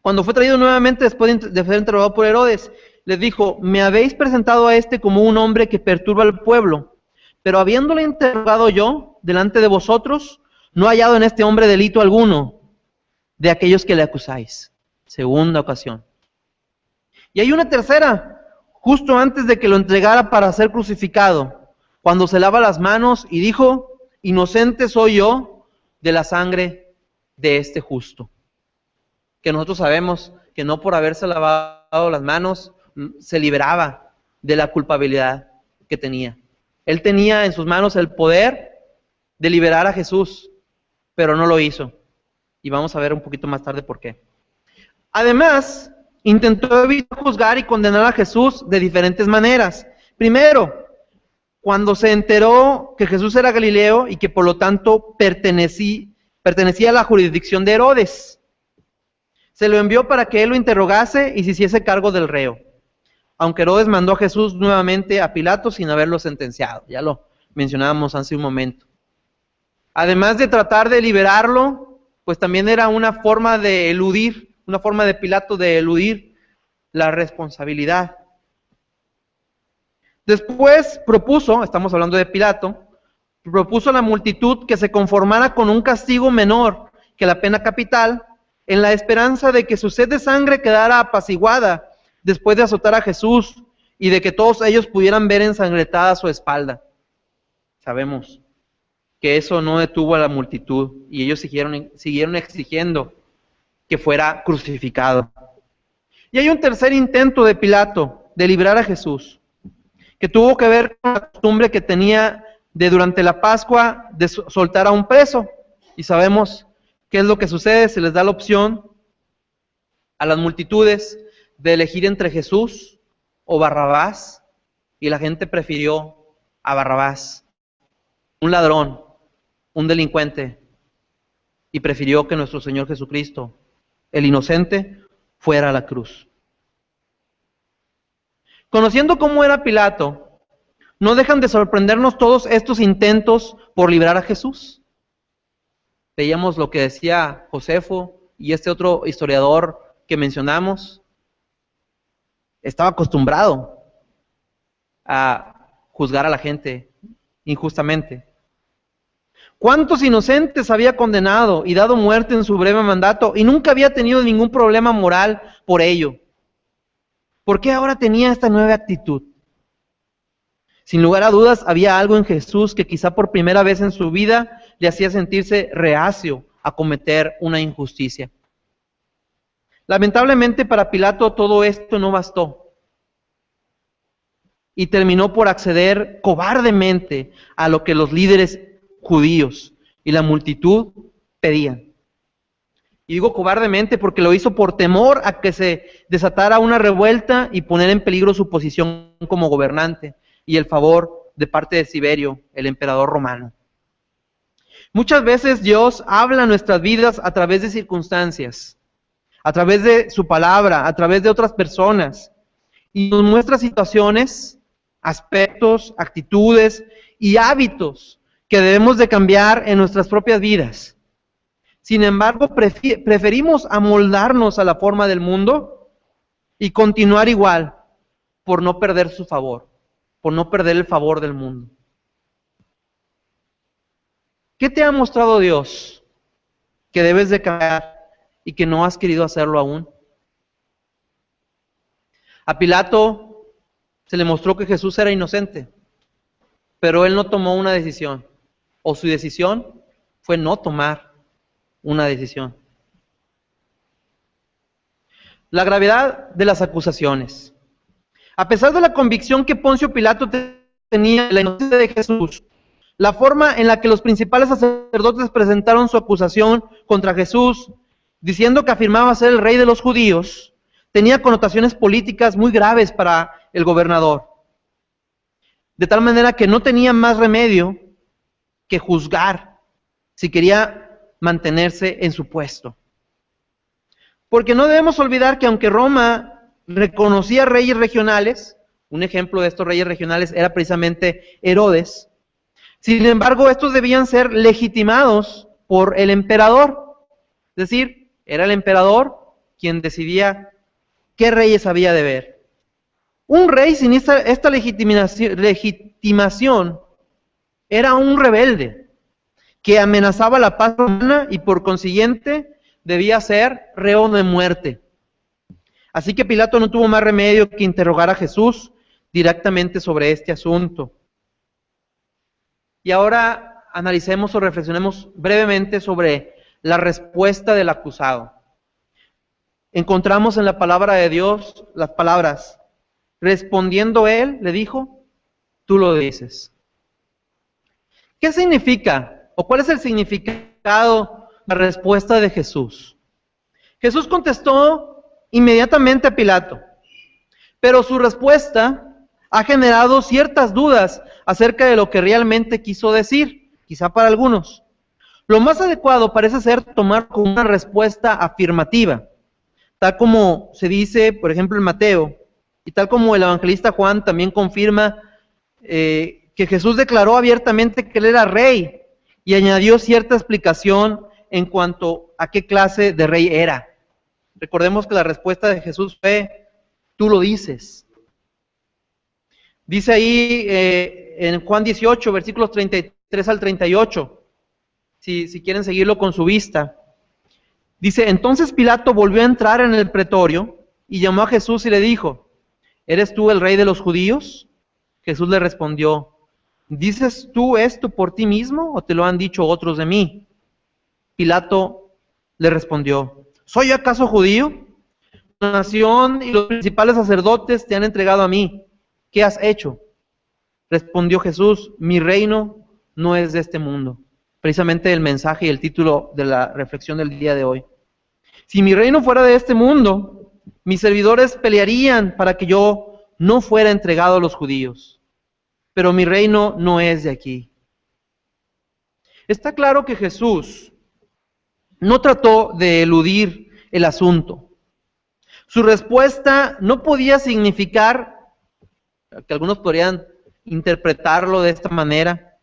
Cuando fue traído nuevamente después de ser interrogado por Herodes, les dijo: me habéis presentado a este como un hombre que perturba al pueblo, pero habiéndole interrogado yo delante de vosotros, no he hallado en este hombre delito alguno de aquellos que le acusáis. Segunda ocasión. Y hay una tercera, justo antes de que lo entregara para ser crucificado, cuando se lava las manos y dijo: inocente soy yo de la sangre de este justo. Que nosotros sabemos que no por haberse lavado las manos se liberaba de la culpabilidad que tenía. Él tenía en sus manos el poder de liberar a Jesús, pero no lo hizo. Y vamos a ver un poquito más tarde por qué. Además, intentó evitar juzgar y condenar a Jesús de diferentes maneras. Primero, cuando se enteró que Jesús era Galileo y que por lo tanto pertenecía a la jurisdicción de Herodes, se lo envió para que él lo interrogase y se hiciese cargo del reo. Aunque Herodes mandó a Jesús nuevamente a Pilato sin haberlo sentenciado. Ya lo mencionábamos hace un momento. Además de tratar de liberarlo, pues también era una forma de eludir, una forma de Pilato de eludir la responsabilidad. Después propuso, estamos hablando de Pilato, propuso a la multitud que se conformara con un castigo menor que la pena capital, en la esperanza de que su sed de sangre quedara apaciguada después de azotar a Jesús y de que todos ellos pudieran ver ensangrentada su espalda. Sabemos que eso no detuvo a la multitud y ellos siguieron exigiendo que fuera crucificado. Y hay un tercer intento de Pilato de librar a Jesús, que tuvo que ver con la costumbre que tenía de durante la Pascua de soltar a un preso. Y sabemos qué es lo que sucede: se les da la opción a las multitudes de elegir entre Jesús o Barrabás, y la gente prefirió a Barrabás, un ladrón, un delincuente, y prefirió que nuestro Señor Jesucristo, el inocente, fuera a la cruz. Conociendo cómo era Pilato, no dejan de sorprendernos todos estos intentos por librar a Jesús. Veíamos lo que decía Josefo y este otro historiador que mencionamos. Estaba acostumbrado a juzgar a la gente injustamente. ¿Cuántos inocentes había condenado y dado muerte en su breve mandato y nunca había tenido ningún problema moral por ello? ¿Por qué ahora tenía esta nueva actitud? Sin lugar a dudas, había algo en Jesús que quizá por primera vez en su vida le hacía sentirse reacio a cometer una injusticia. Lamentablemente para Pilato todo esto no bastó y terminó por acceder cobardemente a lo que los líderes judíos y la multitud pedían. Y digo cobardemente porque lo hizo por temor a que se desatara una revuelta y poner en peligro su posición como gobernante y el favor de parte de Tiberio, el emperador romano. Muchas veces Dios habla en nuestras vidas a través de circunstancias, a través de su palabra, a través de otras personas, y nos muestra situaciones, aspectos, actitudes y hábitos que debemos de cambiar en nuestras propias vidas. Sin embargo, preferimos amoldarnos a la forma del mundo y continuar igual por no perder su favor, por no perder el favor del mundo. ¿Qué te ha mostrado Dios que debes de cambiar y que no has querido hacerlo aún? A Pilato se le mostró que Jesús era inocente, pero él no tomó una decisión, o su decisión fue no tomar una decisión. La gravedad de las acusaciones. A pesar de la convicción que Poncio Pilato tenía de la inocencia de Jesús, La forma en la que los principales sacerdotes presentaron su acusación contra Jesús, diciendo que afirmaba ser el rey de los judíos, tenía connotaciones políticas muy graves para el gobernador. De tal manera que no tenía más remedio que juzgar si quería mantenerse en su puesto. Porque no debemos olvidar que aunque Roma reconocía reyes regionales, un ejemplo de estos reyes regionales era precisamente Herodes, sin embargo estos debían ser legitimados por el emperador. Es decir, era el emperador quien decidía qué reyes había de ver. Un rey sin esta legitimación era un rebelde que amenazaba la paz romana y por consiguiente debía ser reo de muerte. Así que Pilato no tuvo más remedio que interrogar a Jesús directamente sobre este asunto. Y ahora analicemos o reflexionemos brevemente sobre la respuesta del acusado. Encontramos en la palabra de Dios las palabras: respondiendo él, le dijo, tú lo dices. ¿Qué significa o cuál es el significado de la respuesta de Jesús? Jesús contestó inmediatamente a Pilato, pero su respuesta ha generado ciertas dudas acerca de lo que realmente quiso decir, quizá para algunos. Lo más adecuado parece ser tomar como una respuesta afirmativa, tal como se dice, por ejemplo, en Mateo, y tal como el evangelista Juan también confirma que Jesús declaró abiertamente que él era rey y añadió cierta explicación en cuanto a qué clase de rey era. Recordemos que la respuesta de Jesús fue, tú lo dices. Dice ahí en Juan 18, versículos 33 al 38, si quieren seguirlo con su vista. Dice, entonces Pilato volvió a entrar en el pretorio y llamó a Jesús y le dijo, ¿eres tú el rey de los judíos? Jesús le respondió, ¿dices tú esto por ti mismo o te lo han dicho otros de mí? Pilato le respondió, ¿soy yo acaso judío? La nación y los principales sacerdotes te han entregado a mí. ¿Qué has hecho? Respondió Jesús, mi reino no es de este mundo. Precisamente el mensaje y el título de la reflexión del día de hoy. Si mi reino fuera de este mundo, mis servidores pelearían para que yo no fuera entregado a los judíos. Pero mi reino no es de aquí. Está claro que Jesús no trató de eludir el asunto. Su respuesta no podía significar, que algunos podrían interpretarlo de esta manera,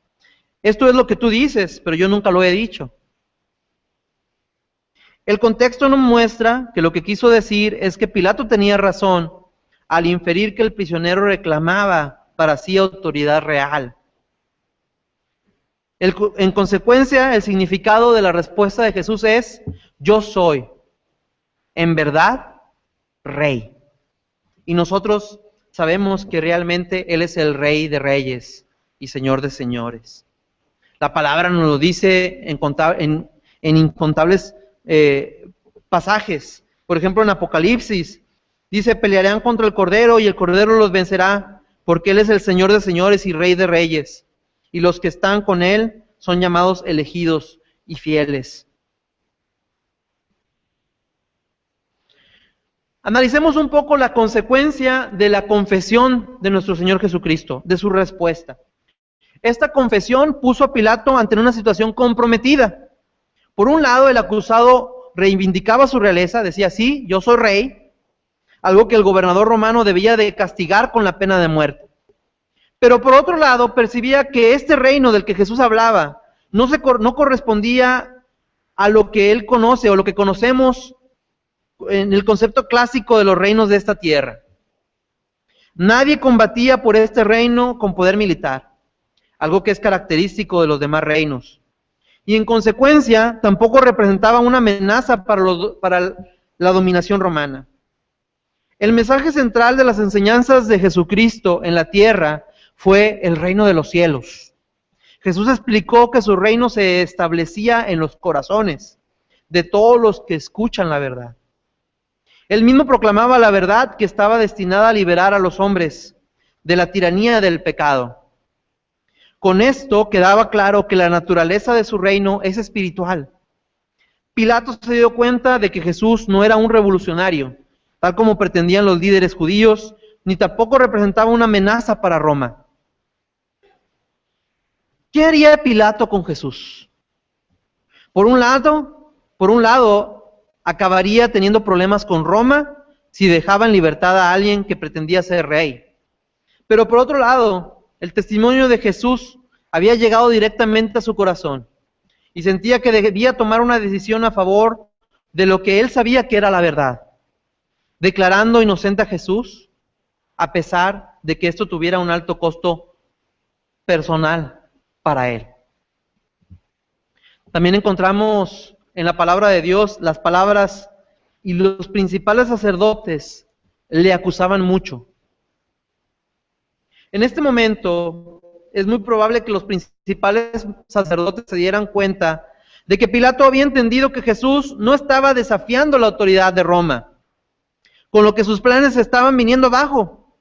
esto es lo que tú dices, pero yo nunca lo he dicho. El contexto nos muestra que lo que quiso decir es que Pilato tenía razón al inferir que el prisionero reclamaba para sí autoridad real. En consecuencia, el significado de la respuesta de Jesús es, yo soy, en verdad, rey. Y nosotros sabemos que realmente Él es el Rey de Reyes y Señor de Señores. La palabra nos lo dice en incontables pasajes. Por ejemplo, en Apocalipsis, dice, pelearán contra el Cordero y el Cordero los vencerá, porque Él es el Señor de Señores y Rey de Reyes. Y los que están con Él son llamados elegidos y fieles. Analicemos un poco la consecuencia de la confesión de nuestro Señor Jesucristo, de su respuesta. Esta confesión puso a Pilato ante una situación comprometida. Por un lado, el acusado reivindicaba su realeza, decía, sí, yo soy rey, algo que el gobernador romano debía de castigar con la pena de muerte. Pero por otro lado, percibía que este reino del que Jesús hablaba no correspondía a lo que él conoce o lo que conocemos en el concepto clásico de los reinos de esta tierra. Nadie combatía por este reino con poder militar, algo que es característico de los demás reinos. Y en consecuencia, tampoco representaba una amenaza para la dominación romana. El mensaje central de las enseñanzas de Jesucristo en la tierra fue el reino de los cielos. Jesús explicó que su reino se establecía en los corazones de todos los que escuchan la verdad. Él mismo proclamaba la verdad que estaba destinada a liberar a los hombres de la tiranía del pecado. Con esto quedaba claro que la naturaleza de su reino es espiritual. Pilato se dio cuenta de que Jesús no era un revolucionario, tal como pretendían los líderes judíos, ni tampoco representaba una amenaza para Roma. ¿Qué haría Pilato con Jesús? Por un lado, acabaría teniendo problemas con Roma si dejaba en libertad a alguien que pretendía ser rey. Pero por otro lado, el testimonio de Jesús había llegado directamente a su corazón y sentía que debía tomar una decisión a favor de lo que él sabía que era la verdad, declarando inocente a Jesús, a pesar de que esto tuviera un alto costo personal para él. También encontramos en la palabra de Dios las palabras: y los principales sacerdotes le acusaban mucho. En este momento es muy probable que los principales sacerdotes se dieran cuenta de que Pilato había entendido que Jesús no estaba desafiando la autoridad de Roma, con lo que sus planes estaban viniendo abajo.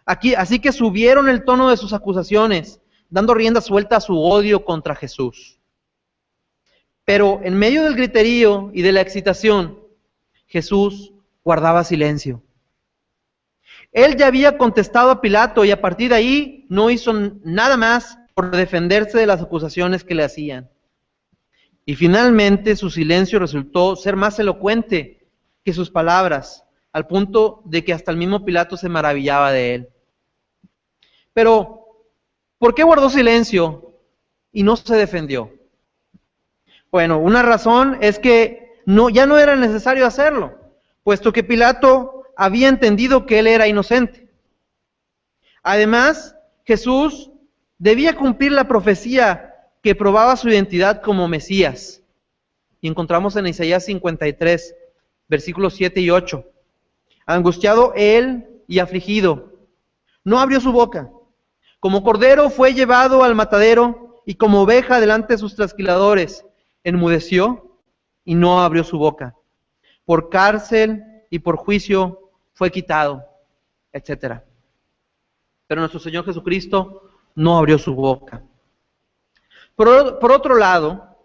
Así que subieron el tono de sus acusaciones, dando rienda suelta a su odio contra Jesús. Pero en medio del griterío y de la excitación, Jesús guardaba silencio. Él ya había contestado a Pilato y a partir de ahí no hizo nada más por defenderse de las acusaciones que le hacían. Y finalmente su silencio resultó ser más elocuente que sus palabras, al punto de que hasta el mismo Pilato se maravillaba de él. Pero, ¿por qué guardó silencio y no se defendió? Bueno, una razón es que ya no era necesario hacerlo, puesto que Pilato había entendido que él era inocente. Además, Jesús debía cumplir la profecía que probaba su identidad como Mesías. Y encontramos en Isaías 53, versículos 7 y 8. Angustiado él y afligido, no abrió su boca. Como cordero fue llevado al matadero y como oveja delante de sus trasquiladores, enmudeció y no abrió su boca. Por cárcel y por juicio fue quitado, etc. Pero nuestro Señor Jesucristo no abrió su boca. Por otro lado,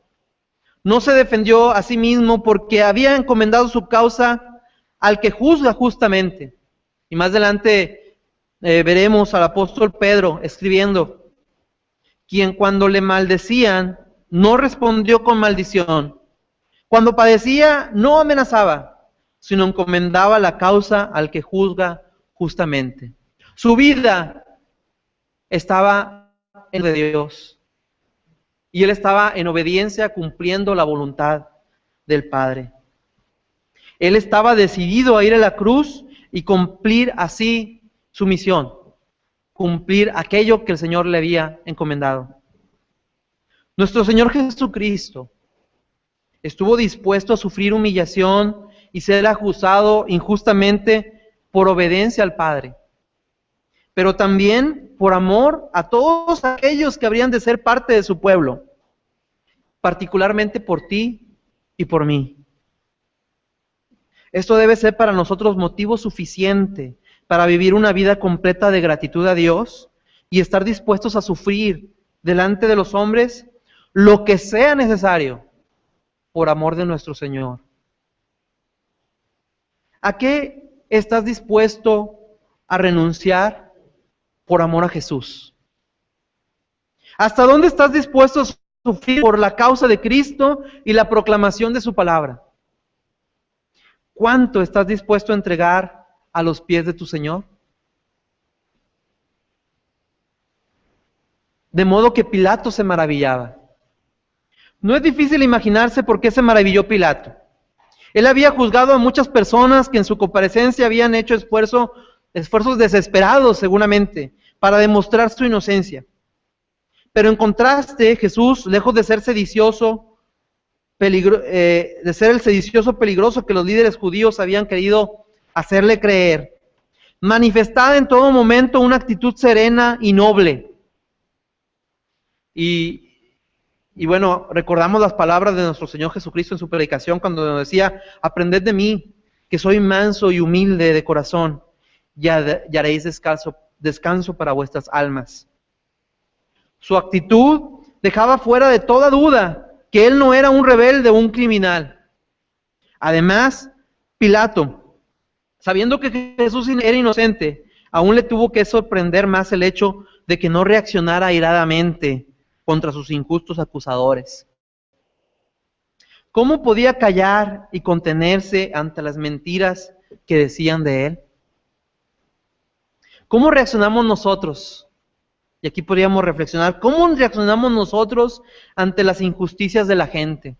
no se defendió a sí mismo porque había encomendado su causa al que juzga justamente. Y más adelante veremos al apóstol Pedro escribiendo: quien cuando le maldecían no respondió con maldición, cuando padecía no amenazaba, sino encomendaba la causa al que juzga justamente. Su vida estaba en de Dios y él estaba en obediencia cumpliendo la voluntad del Padre. Él estaba decidido a ir a la cruz y cumplir así su misión, cumplir aquello que el Señor le había encomendado. Nuestro Señor Jesucristo estuvo dispuesto a sufrir humillación y ser acusado injustamente por obediencia al Padre, pero también por amor a todos aquellos que habrían de ser parte de su pueblo, particularmente por ti y por mí. Esto debe ser para nosotros motivo suficiente para vivir una vida completa de gratitud a Dios y estar dispuestos a sufrir delante de los hombres lo que sea necesario por amor de nuestro Señor. ¿A qué estás dispuesto a renunciar por amor a Jesús? ¿Hasta dónde estás dispuesto a sufrir por la causa de Cristo y la proclamación de su palabra? ¿Cuánto estás dispuesto a entregar a los pies de tu Señor? De modo que Pilato se maravillaba. No es difícil imaginarse por qué se maravilló Pilato. Él había juzgado a muchas personas que en su comparecencia habían hecho esfuerzos desesperados seguramente para demostrar su inocencia. Pero en contraste, Jesús, lejos de ser sedicioso, de ser el sedicioso peligroso que los líderes judíos habían querido hacerle creer, manifestaba en todo momento una actitud serena y noble. Y bueno, recordamos las palabras de nuestro Señor Jesucristo en su predicación cuando nos decía: aprended de mí, que soy manso y humilde de corazón, y haréis descanso para vuestras almas. Su actitud dejaba fuera de toda duda que él no era un rebelde o un criminal. Además, Pilato, sabiendo que Jesús era inocente, aún le tuvo que sorprender más el hecho de que no reaccionara airadamente contra sus injustos acusadores. ¿Cómo podía callar y contenerse ante las mentiras que decían de él? ¿Cómo reaccionamos nosotros? Y aquí podríamos reflexionar, ¿cómo reaccionamos nosotros ante las injusticias de la gente?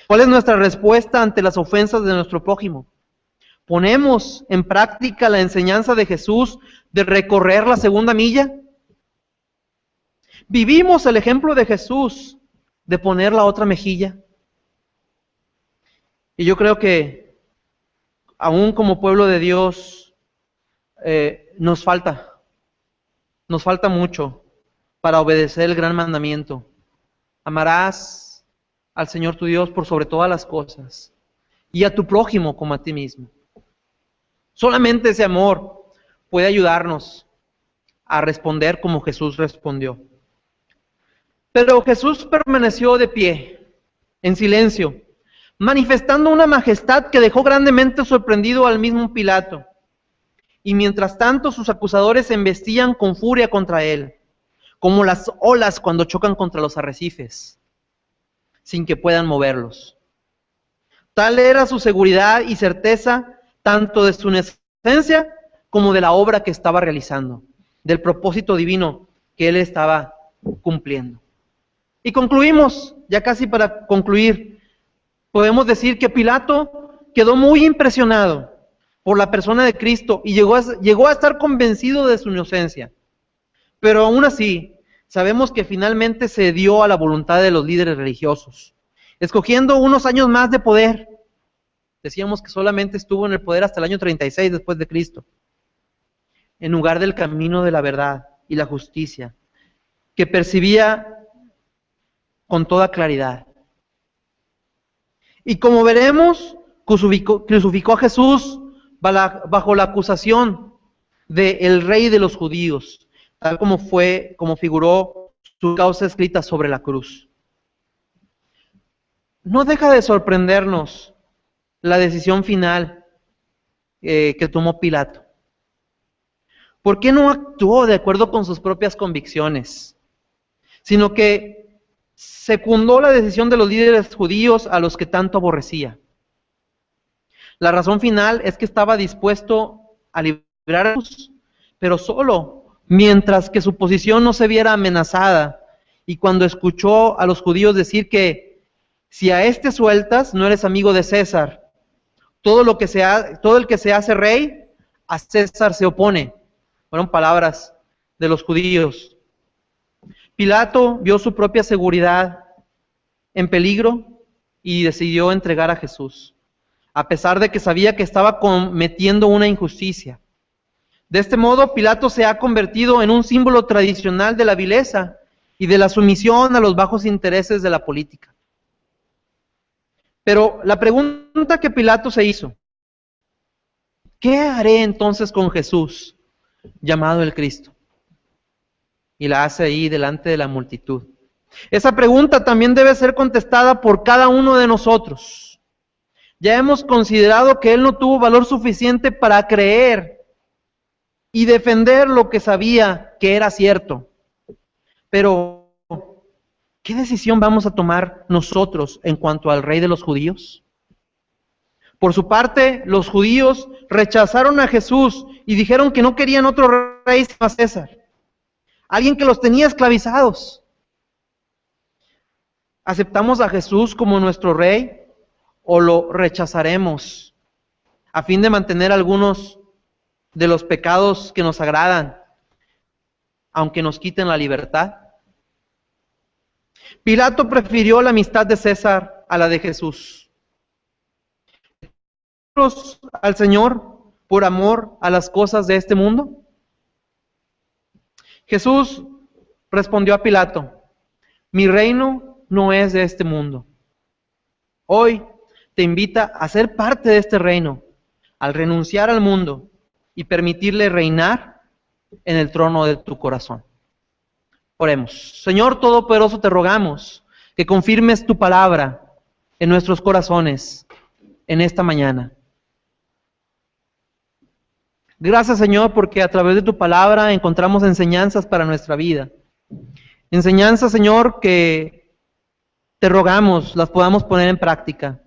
¿Cuál es nuestra respuesta ante las ofensas de nuestro prójimo? ¿Ponemos en práctica la enseñanza de Jesús de recorrer la segunda milla? ¿Vivimos el ejemplo de Jesús de poner la otra mejilla? Y yo creo que aún como pueblo de Dios nos falta mucho para obedecer el gran mandamiento. Amarás al Señor tu Dios por sobre todas las cosas y a tu prójimo como a ti mismo. Solamente ese amor puede ayudarnos a responder como Jesús respondió. Pero Jesús permaneció de pie, en silencio, manifestando una majestad que dejó grandemente sorprendido al mismo Pilato. Y mientras tanto sus acusadores se embestían con furia contra él, como las olas cuando chocan contra los arrecifes, sin que puedan moverlos. Tal era su seguridad y certeza, tanto de su inocencia como de la obra que estaba realizando, del propósito divino que él estaba cumpliendo. Y concluimos, ya casi para concluir, podemos decir que Pilato quedó muy impresionado por la persona de Cristo y llegó a estar convencido de su inocencia. Pero aún así, sabemos que finalmente se dio a la voluntad de los líderes religiosos, escogiendo unos años más de poder. Decíamos que solamente estuvo en el poder hasta el año 36 después de Cristo, en lugar del camino de la verdad y la justicia, que percibía con toda claridad. Y como veremos, crucificó a Jesús bajo la acusación de el rey de los judíos, tal como figuró su causa escrita sobre la cruz. No deja de sorprendernos la decisión final que tomó Pilato. ¿Por qué no actuó de acuerdo con sus propias convicciones? Sino que secundó la decisión de los líderes judíos a los que tanto aborrecía. La razón final es que estaba dispuesto a librar a Jesús, pero solo mientras que su posición no se viera amenazada. Y cuando escuchó a los judíos decir que si a este sueltas, no eres amigo de César. Todo el que se hace rey, a César se opone. Fueron palabras de los judíos. Pilato vio su propia seguridad en peligro y decidió entregar a Jesús, a pesar de que sabía que estaba cometiendo una injusticia. De este modo, Pilato se ha convertido en un símbolo tradicional de la vileza y de la sumisión a los bajos intereses de la política. Pero la pregunta que Pilato se hizo, ¿qué haré entonces con Jesús, llamado el Cristo? Y la hace ahí delante de la multitud. Esa pregunta también debe ser contestada por cada uno de nosotros. Ya hemos considerado que él no tuvo valor suficiente para creer y defender lo que sabía que era cierto. Pero, ¿qué decisión vamos a tomar nosotros en cuanto al rey de los judíos? Por su parte, los judíos rechazaron a Jesús y dijeron que no querían otro rey sino a César, alguien que los tenía esclavizados. ¿Aceptamos a Jesús como nuestro rey o lo rechazaremos a fin de mantener algunos de los pecados que nos agradan, aunque nos quiten la libertad? Pilato prefirió la amistad de César a la de Jesús. ¿Al Señor por amor a las cosas de este mundo? Jesús respondió a Pilato: mi reino no es de este mundo. Hoy te invita a ser parte de este reino, al renunciar al mundo y permitirle reinar en el trono de tu corazón. Oremos. Señor Todopoderoso, te rogamos que confirmes tu palabra en nuestros corazones en esta mañana. Gracias, Señor, porque a través de tu palabra encontramos enseñanzas para nuestra vida. Enseñanzas, Señor, que te rogamos las podamos poner en práctica.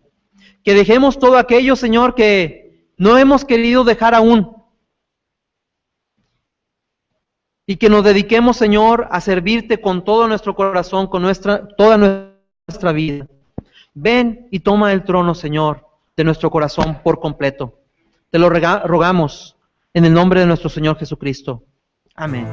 Que dejemos todo aquello, Señor, que no hemos querido dejar aún. Y que nos dediquemos, Señor, a servirte con todo nuestro corazón, con toda nuestra vida. Ven y toma el trono, Señor, de nuestro corazón por completo. Te lo rogamos en el nombre de nuestro Señor Jesucristo. Amén.